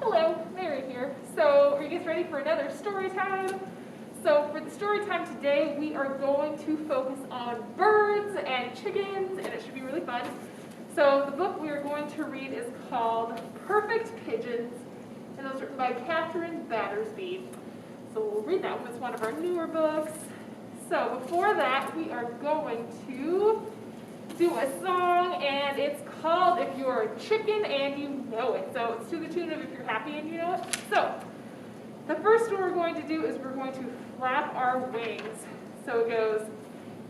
Hello, Mary here. So are you guys ready for another story time? So for the story time today, we are going to focus on birds and chickens, and it should be really fun. So the book we are going to read is called Perfect Pigeons, and it was written by Catherine Battersby. So we'll read that one. It's one of our newer books. So before that, we are going to do a song, and it's called If You're a Chicken and You Know It. So it's to the tune of If You're Happy and You Know It. So the first one we're going to do is we're going to flap our wings. So it goes,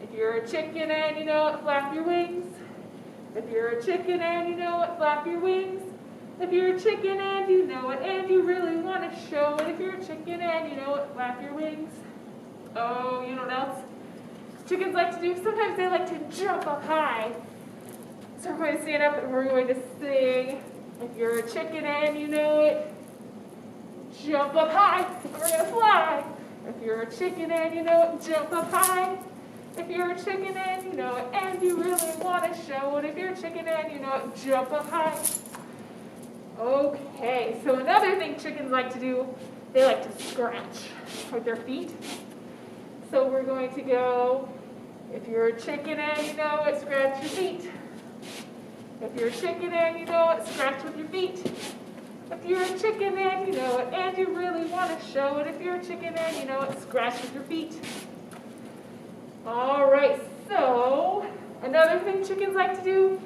if you're a chicken and you know it, flap your wings. If you're a chicken and you know it, flap your wings. If you're a chicken and you know it, and you really want to show it, if you're a chicken and you know it, flap your wings. Oh, you know what else chickens like to do? Sometimes they like to jump up high. So we're going to stand up and we're going to sing, if you're a chicken and you know it, jump up high, we're going to fly. If you're a chicken and you know it, jump up high. If you're a chicken and you know it, and you really want to show it, if you're a chicken and you know it, jump up high. Okay, so another thing chickens like to do, they like to scratch with their feet. So we're going to go, if you're a chicken and you know it, scratch your feet. If you're a chicken and you know it, scratch with your feet. If you're a chicken and you know it, and you really want to show it, if you're a chicken and you know it, scratch with your feet. All right, so another thing chickens like to do,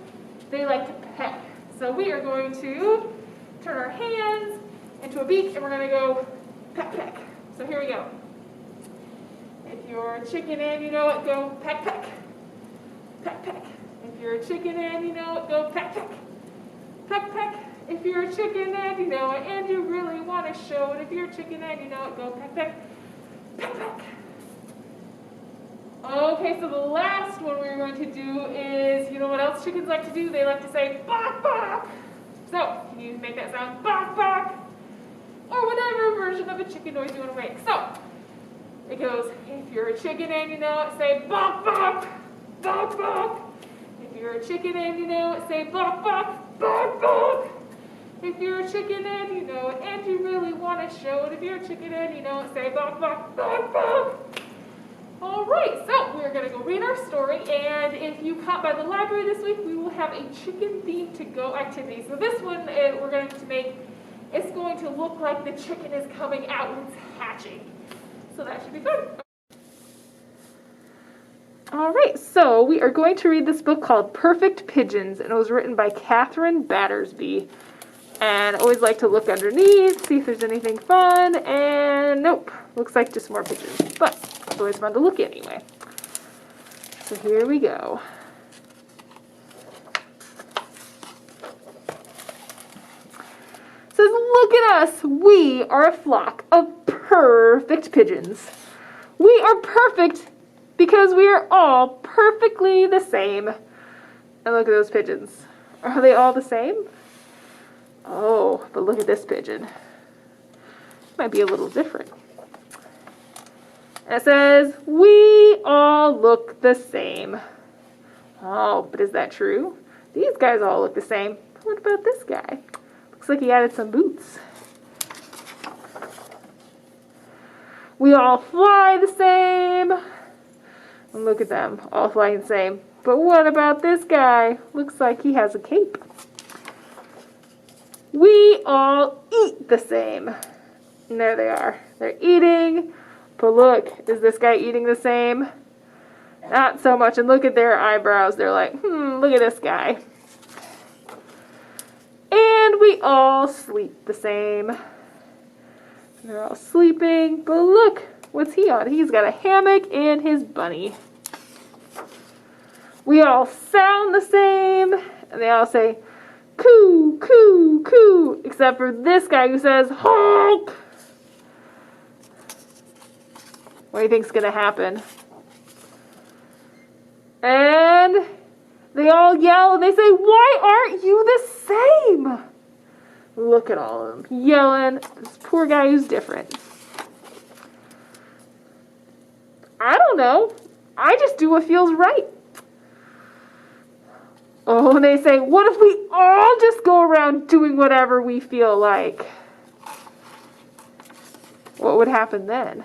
they like to peck. So we are going to turn our hands into a beak, and we're going to go peck, peck. So here we go. If you're a chicken and you know it, go peck, peck. Peck, peck. If you're a chicken and you know it, go peck, peck. Peck, peck. If you're a chicken and you know it, and you really want to show it, if you're a chicken and you know it, go peck, peck. Peck, peck. Okay, so the last one we're going to do is, you know what else chickens like to do? They like to say, bok, bok. So, can you make that sound, bok, bok? Or whatever version of a chicken noise you want to make. So, it goes, if you're a chicken and you know it, say, bok, bok, bok, bok. If you're a chicken and you know it, say, bok, bok, bok, bok. If you're a chicken and you know it, and you really want to show it, if you're a chicken and you know it, say, bok, bok, bok, bok. All right, so we're going to go read our story, and if you caught by the library this week, we will have a chicken theme to go activity. So this one we're going to make, it's going to look like the chicken is coming out and it's hatching. So that should be fun. All right, so we are going to read this book called Perfect Pigeons, and it was written by Catherine Battersby. And I always like to look underneath, see if there's anything fun, and nope, looks like just more pigeons. But it's always fun to look anyway. So here we go. It says, look at us, we are a flock of perfect pigeons. We are perfect because we are all perfectly the same. And look at those pigeons. Are they all the same? Oh, but look at this pigeon. Might be a little different. And it says, we all look the same. Oh, but is that true? These guys all look the same. What about this guy? Looks like he added some boots. We all fly the same. And look at them, all flying the same. But what about this guy? Looks like he has a cape. We all eat the same. And there they are. They're eating. But look, is this guy eating the same? Not so much. And look at their eyebrows. They're like, look at this guy. And we all sleep the same. They're all sleeping. But look, what's he on? He's got a hammock and his bunny. We all sound the same. And they all say, coo, coo, coo, except for this guy who says, honk. What do you think's going to happen? And they all yell and they say, why aren't you the same? Look at all of them yelling. This poor guy who's different. I don't know. I just do what feels right. Oh, and they say, what if we all just go around doing whatever we feel like? what would happen then?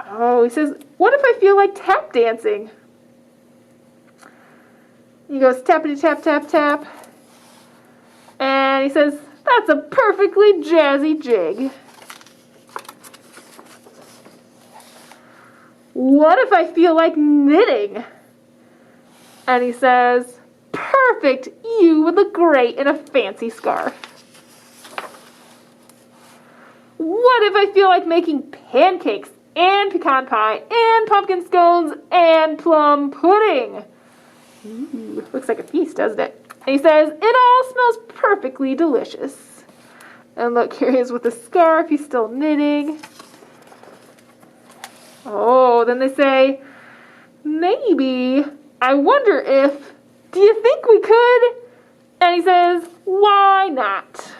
Oh, he says, what if I feel like tap dancing? He goes tappity tap tap tap. And he says, that's a perfectly jazzy jig. What if I feel like knitting? And he says, perfect, you would look great in a fancy scarf. What if I feel like making pancakes and pecan pie and pumpkin scones and plum pudding? Ooh, looks like a feast, doesn't it? And he says, it all smells perfectly delicious. And look, here he is with the scarf. He's still knitting. Oh, then they say, maybe, I wonder if, do you think we could? And he says, why not?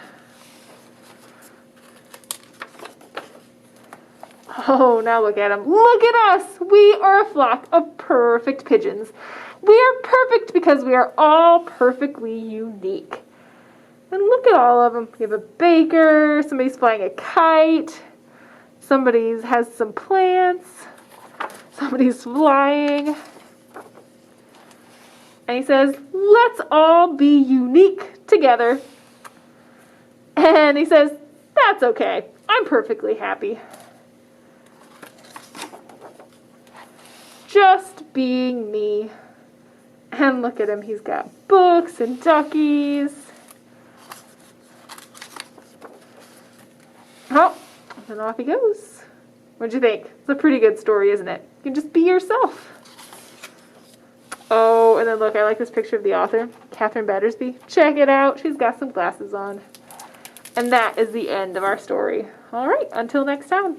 Oh, now look at him. Look at us. We are a flock of perfect pigeons. We are perfect because we are all perfectly unique. And look at all of them. We have a baker, somebody's flying a kite, somebody has some plants, somebody's flying. And he says, let's all be unique together. And he says, that's okay. I'm perfectly happy. Just being me. And look at him, he's got books and duckies. Oh, and off he goes. What'd you think? It's a pretty good story, isn't it? You can just be yourself. Oh, and then look, I like this picture of the author, Catherine Battersby. Check it out, she's got some glasses on. And that is the end of our story. All right, until next time.